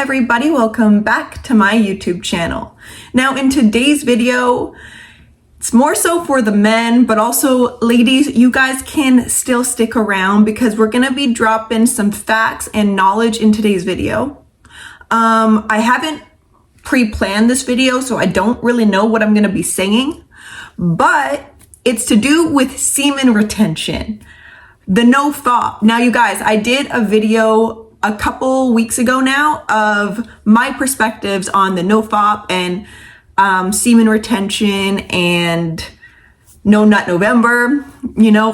everybody, welcome back to my YouTube channel. Now in today's video, it's more so for the men, but also ladies, you guys can still stick around because we're gonna be dropping some facts and knowledge in today's video. I haven't pre-planned this video, so I don't really know what I'm gonna be saying, but it's to do with semen retention, the no-fop. Now you guys, I did a video a couple weeks ago now of my perspectives on the no-fop and semen retention and No Nut November,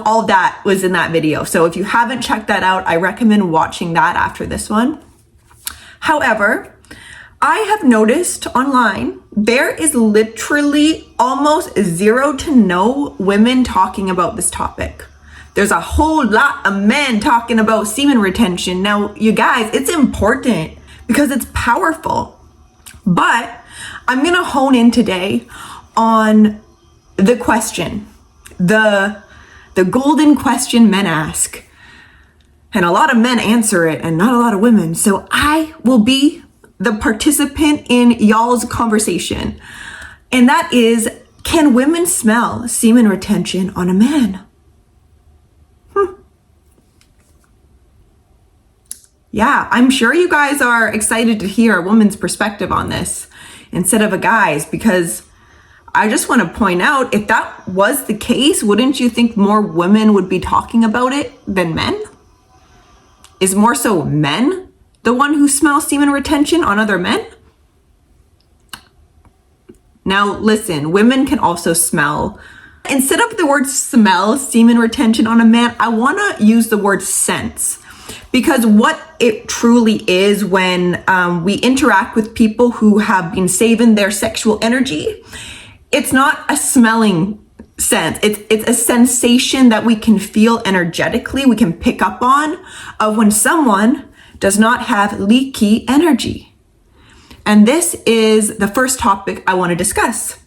all that was in that video. So if you haven't checked that out, I recommend watching that after this one. However, I have noticed online, there is literally almost zero to no women talking about this topic. There's a whole lot of men talking about semen retention. Now, you guys, it's important because it's powerful. But I'm gonna hone in today on the question, the golden question men ask. And a lot of men answer it and not a lot of women. So I will be the participant in y'all's conversation. And that is, can women smell semen retention on a man? Yeah, I'm sure you guys are excited to hear a woman's perspective on this instead of a guy's, because I just want to point out, if that was the case, wouldn't you think more women would be talking about it than men? Is more so men the one who smells semen retention on other men? Now listen, women can also smell. Instead of the word smell semen retention on a man, I want to use the word sense. Because what it truly is when we interact with people who have been saving their sexual energy, it's not a smelling sense. It's a sensation that we can feel energetically, we can pick up on of when someone does not have leaky energy. And this is the first topic I want to discuss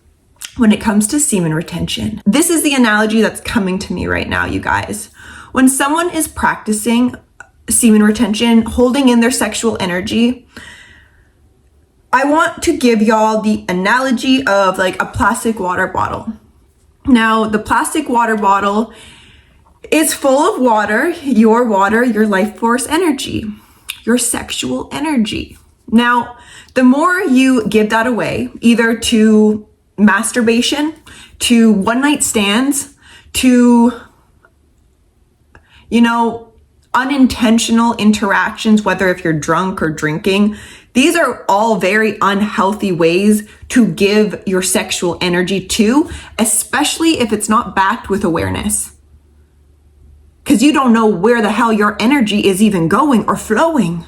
when it comes to semen retention. This is the analogy that's coming to me right now, you guys. When someone is practicing semen retention, holding in their sexual energy, I want to give y'all the analogy of like a plastic water bottle. Now, the plastic water bottle is full of water, your life force energy, your sexual energy. Now, the more you give that away, either to masturbation, to one night stands, to, unintentional interactions, whether if you're drunk or drinking, these are all very unhealthy ways to give your sexual energy to, especially if it's not backed with awareness. Because you don't know where the hell your energy is even going or flowing.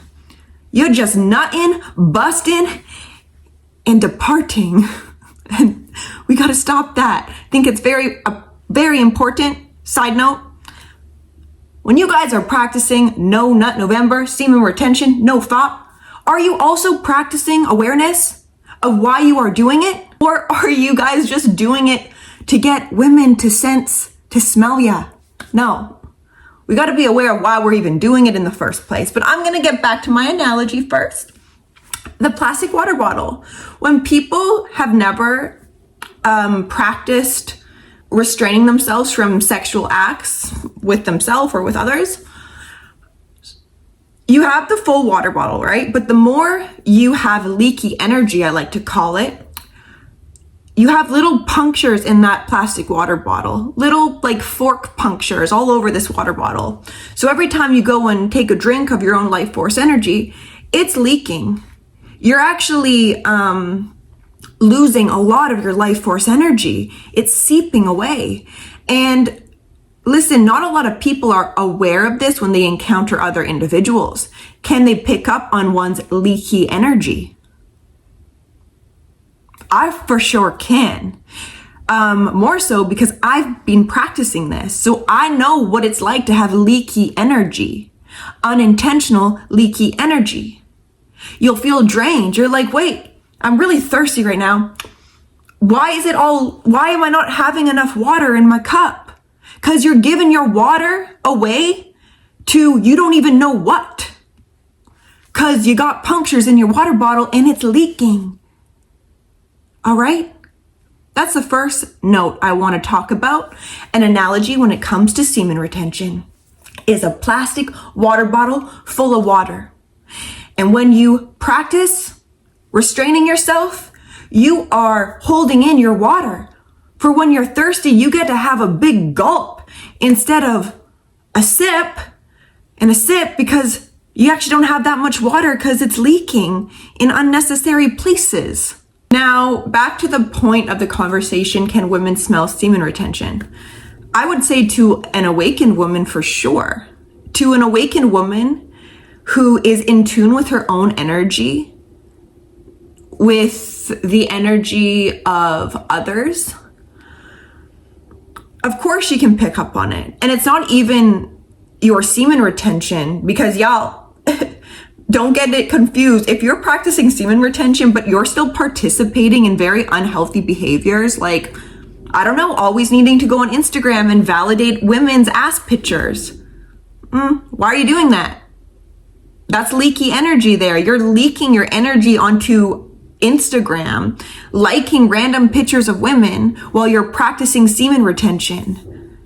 You're just nutting, busting, and departing. And we got to stop that. I think it's very important. Side note, when you guys are practicing No Nut November, semen retention, no fop, are you also practicing awareness of why you are doing it? Or are you guys just doing it to get women to sense, to smell ya? No, we got to be aware of why we're even doing it in the first place. But I'm going to get back to my analogy first. The plastic water bottle. When people have never practiced restraining themselves from sexual acts with themselves or with others, you have the full water bottle, right? But the more you have leaky energy, I like to call it, you have little punctures in that plastic water bottle, little like fork punctures all over this water bottle. So every time you go and take a drink of your own life force energy, it's leaking. You're actually losing a lot of your life force energy. It's seeping away. And listen, not a lot of people are aware of this when they encounter other individuals. Can they pick up on one's leaky energy? I for sure can. More so because I've been practicing this. So I know what it's like to have leaky energy, unintentional leaky energy. You'll feel drained. You're like, wait, I'm really thirsty right now. Why am I not having enough water in my cup? Because you're giving your water away to you don't even know what. because you got punctures in your water bottle and it's leaking. All right? That's the first note I want to talk about. An analogy when it comes to semen retention is a plastic water bottle full of water. And when you practice restraining yourself, you are holding in your water. For when you're thirsty, you get to have a big gulp instead of a sip and a sip, because you actually don't have that much water because it's leaking in unnecessary places. Now, back to the point of the conversation, can women smell semen retention? I would say to an awakened woman for sure. To an awakened woman who is in tune with her own energy, with the energy of others, of course she can pick up on it. And it's not even your semen retention, because y'all, don't get it confused. If you're practicing semen retention, but you're still participating in very unhealthy behaviors, like, I don't know, always needing to go on Instagram and validate women's ass pictures. Why are you doing that? That's leaky energy there. You're leaking your energy onto Instagram, liking random pictures of women while you're practicing semen retention.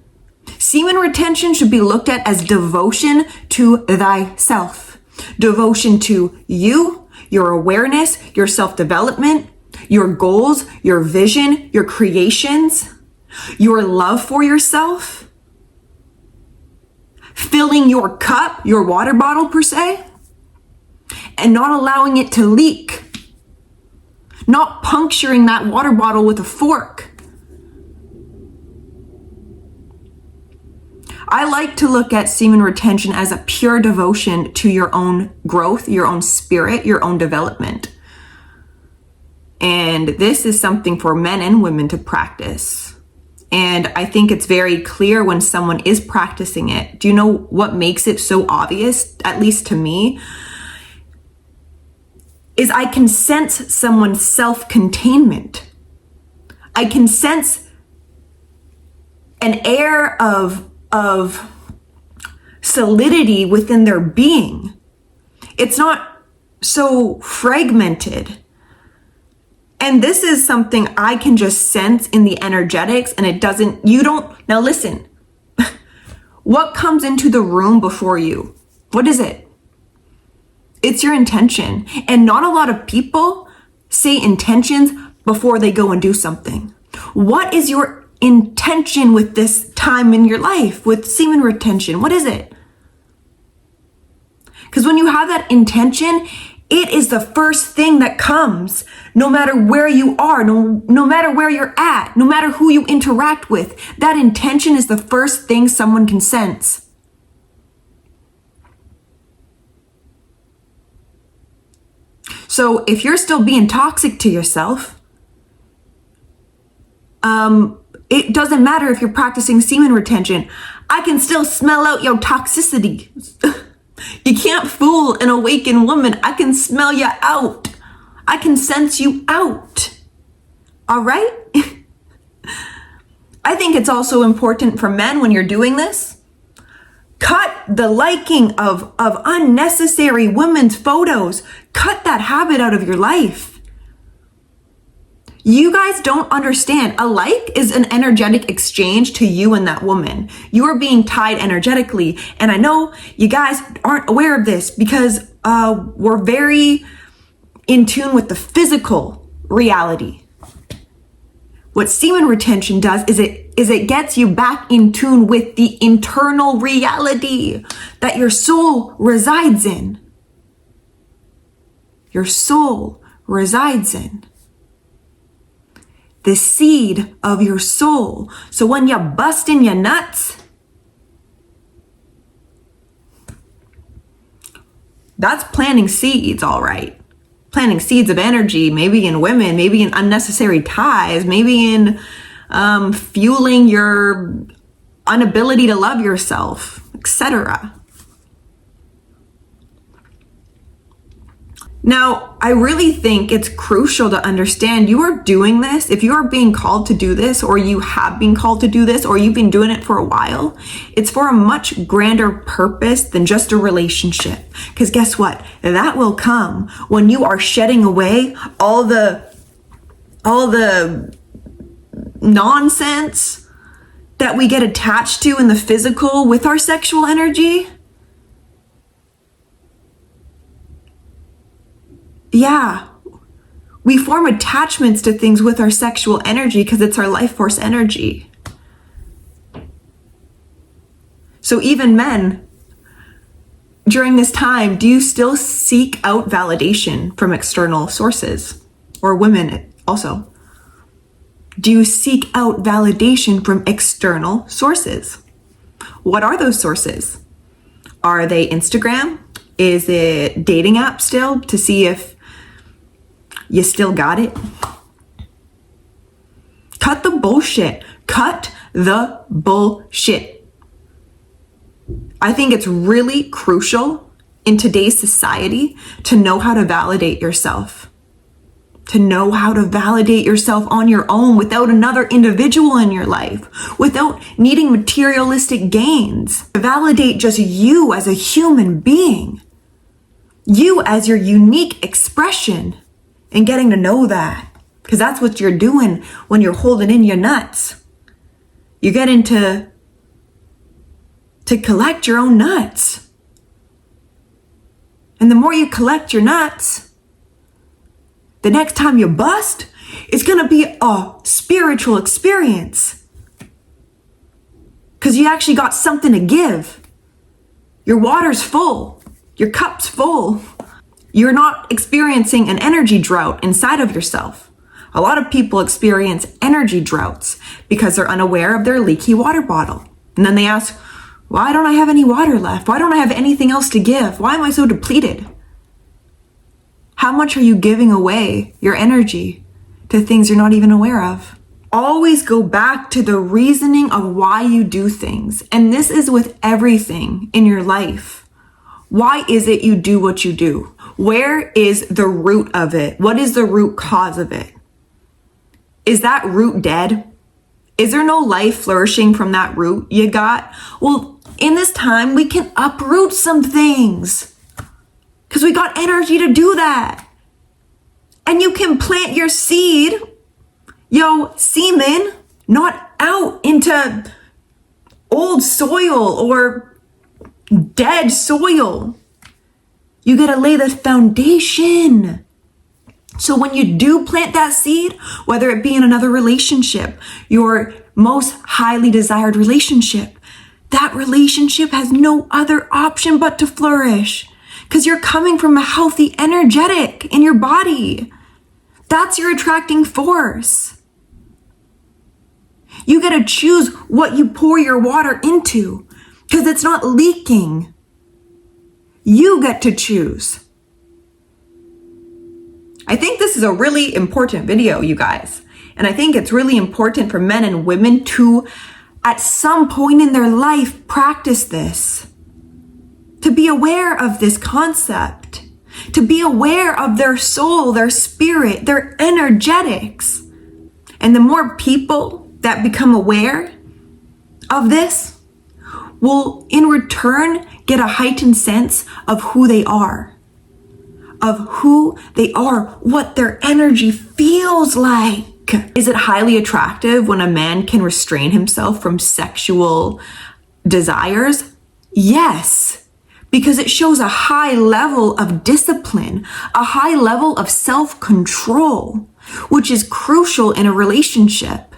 Semen retention should be looked at as devotion to thyself. Devotion to you, your awareness, your self-development, your goals, your vision, your creations, your love for yourself, filling your cup, your water bottle per se, and not allowing it to leak, not puncturing that water bottle with a fork. I like to look at semen retention as a pure devotion to your own growth, your own spirit, your own development. And this is something for men and women to practice. And I think it's very clear when someone is practicing it. Do you know what makes it so obvious, at least to me? Is I can sense someone's self-containment. I can sense an air of solidity within their being. It's not so fragmented. And this is something I can just sense in the energetics, and now listen, what comes into the room before you? What is it? It's your intention. And not a lot of people say intentions before they go and do something. What is your intention with this time in your life, with semen retention? What is it? Because when you have that intention, it is the first thing that comes, no matter where you are, no matter where you're at, no matter who you interact with. That intention is the first thing someone can sense. So if you're still being toxic to yourself, it doesn't matter if you're practicing semen retention. I can still smell out your toxicity. You can't fool an awakened woman. I can smell you out. I can sense you out. All right? I think it's also important for men when you're doing this. Cut the liking of unnecessary women's photos. Cut that habit out of your life. You guys don't understand. A like is an energetic exchange to you and that woman. You are being tied energetically. And I know you guys aren't aware of this because we're very in tune with the physical reality. What semen retention does is it gets you back in tune with the internal reality that your soul resides in. Your soul resides in. The seed of your soul. So when you're busting your nuts, that's planting seeds, all right. Planting seeds of energy, maybe in women, maybe in unnecessary ties, maybe in fueling your inability to love yourself, etc. Now, I really think it's crucial to understand you are doing this. If you are being called to do this, or you have been called to do this, or you've been doing it for a while, it's for a much grander purpose than just a relationship. Because guess what? That will come when you are shedding away all the nonsense that we get attached to in the physical with our sexual energy. Yeah, we form attachments to things with our sexual energy because it's our life force energy. So even men, during this time, do you still seek out validation from external sources? Or women also? Do you seek out validation from external sources? What are those sources? Are they Instagram? Is it dating apps still to see if you still got it? Cut the bullshit. Cut the bullshit. I think it's really crucial in today's society to know how to validate yourself. To know how to validate yourself on your own without another individual in your life, without needing materialistic gains. To validate just you as a human being. You as your unique expression. And getting to know that, because that's what you're doing when you're holding in your nuts. You get into to collect your own nuts. And the more you collect your nuts, the next time you bust, it's going to be a spiritual experience. Because you actually got something to give. Your water's full. Your cup's full. You're not experiencing an energy drought inside of yourself. A lot of people experience energy droughts because they're unaware of their leaky water bottle. And then they ask, why don't I have any water left? Why don't I have anything else to give? Why am I so depleted? How much are you giving away your energy to things you're not even aware of? Always go back to the reasoning of why you do things. And this is with everything in your life. Why is it you do what you do? Where is the root of it? What is the root cause of it? Is that root dead? Is there no life flourishing from that root you got? Well, in this time, we can uproot some things because we got energy to do that. And you can plant your seed, semen, not out into old soil or dead soil. You got to lay the foundation. So when you do plant that seed, whether it be in another relationship, your most highly desired relationship, that relationship has no other option but to flourish because you're coming from a healthy energetic in your body. That's your attracting force. You got to choose what you pour your water into because it's not leaking. You get to choose. I think this is a really important video, you guys. And I think it's really important for men and women to, at some point in their life, practice this. To be aware of this concept. To be aware of their soul, their spirit, their energetics. And the more people that become aware of this will, in return, get a heightened sense of who they are. Of who they are, what their energy feels like. Is it highly attractive when a man can restrain himself from sexual desires? Yes, because it shows a high level of discipline, a high level of self-control, which is crucial in a relationship.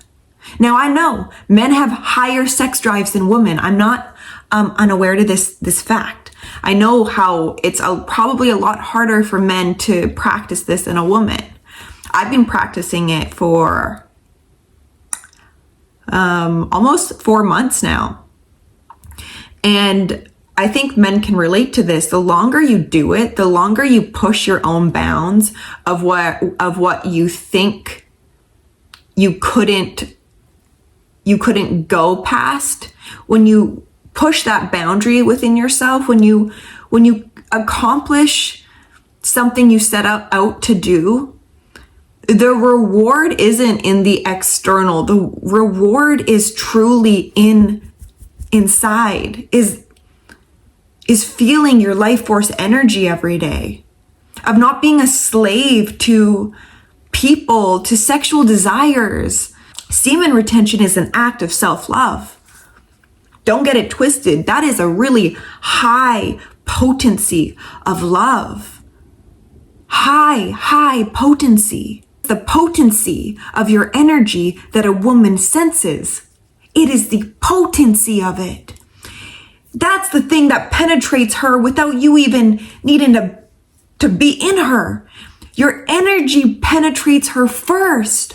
Now, I know men have higher sex drives than women. I'm not unaware to this fact. I know how it's probably a lot harder for men to practice this than a woman. I've been practicing it for almost 4 months now. And I think men can relate to this. The longer you do it, the longer you push your own bounds of what you think you couldn't go past. When you push that boundary within yourself, when you accomplish something you set out to do, the reward isn't in the external. The reward is truly inside, is feeling your life force energy every day, of not being a slave to people, to sexual desires. Semen retention is an act of self-love. Don't get it twisted. That is a really high potency of love. High potency. The potency of your energy that a woman senses. It is the potency of it. That's the thing that penetrates her without you even needing to be in her. Your energy penetrates her first.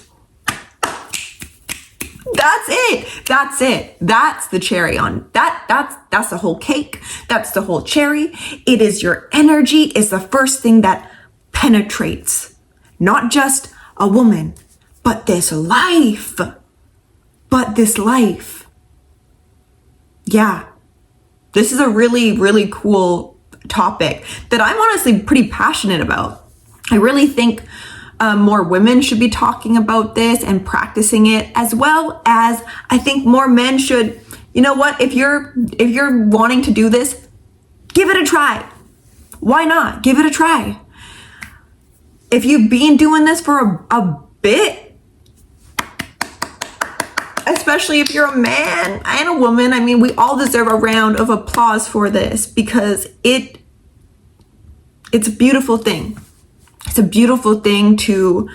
That's it. That's it. That's the cherry on that. That's the whole cake. That's the whole cherry. It is your energy is the first thing that penetrates. Not just a woman, but this life. Yeah. This is a really, really cool topic that I'm honestly pretty passionate about. I really think more women should be talking about this and practicing it, as well as I think more men should. You know what? If you're wanting to do this, give it a try. Why not? Give it a try. If you've been doing this for a bit, especially if you're a man and a woman, I mean, we all deserve a round of applause for this, because it's a beautiful thing. It's a beautiful thing to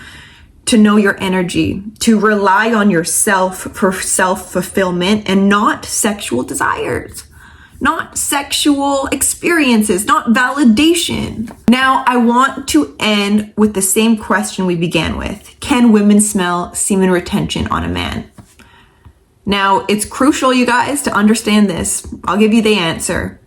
know your energy, to rely on yourself for self-fulfillment and not sexual desires, not sexual experiences, not validation. Now, I want to end with the same question we began with. Can women smell semen retention on a man? Now, it's crucial, you guys, to understand this. I'll give you the answer.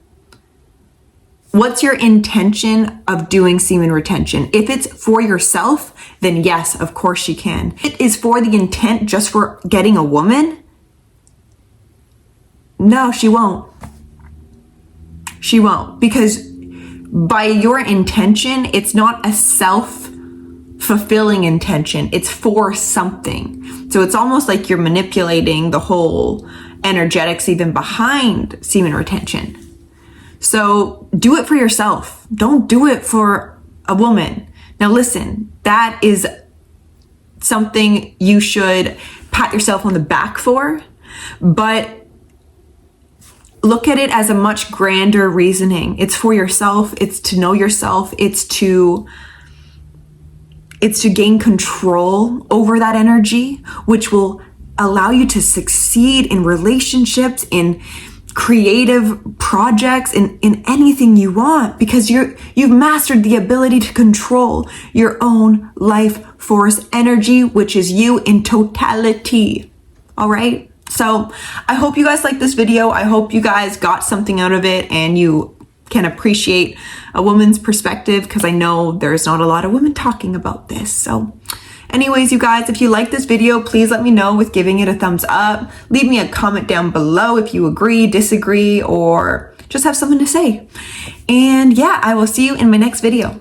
What's your intention of doing semen retention? If it's for yourself, then yes, of course you can. If it is for the intent just for getting a woman, no, she won't. She won't, because by your intention, it's not a self-fulfilling intention. It's for something. So it's almost like you're manipulating the whole energetics even behind semen retention. So do it for yourself. Don't do it for a woman. Now listen, that is something you should pat yourself on the back for, but look at it as a much grander reasoning. It's for yourself. It's to know yourself. It's to gain control over that energy, which will allow you to succeed in relationships, in creative projects, in anything you want, because you've mastered the ability to control your own life force energy, which is you in totality. All right. So I hope you guys liked this video. I hope you guys got something out of it and you can appreciate a woman's perspective, because I know there's not a lot of women talking about this. So anyways, you guys, if you like this video, please let me know with giving it a thumbs up. Leave me a comment down below if you agree, disagree, or just have something to say. And yeah, I will see you in my next video.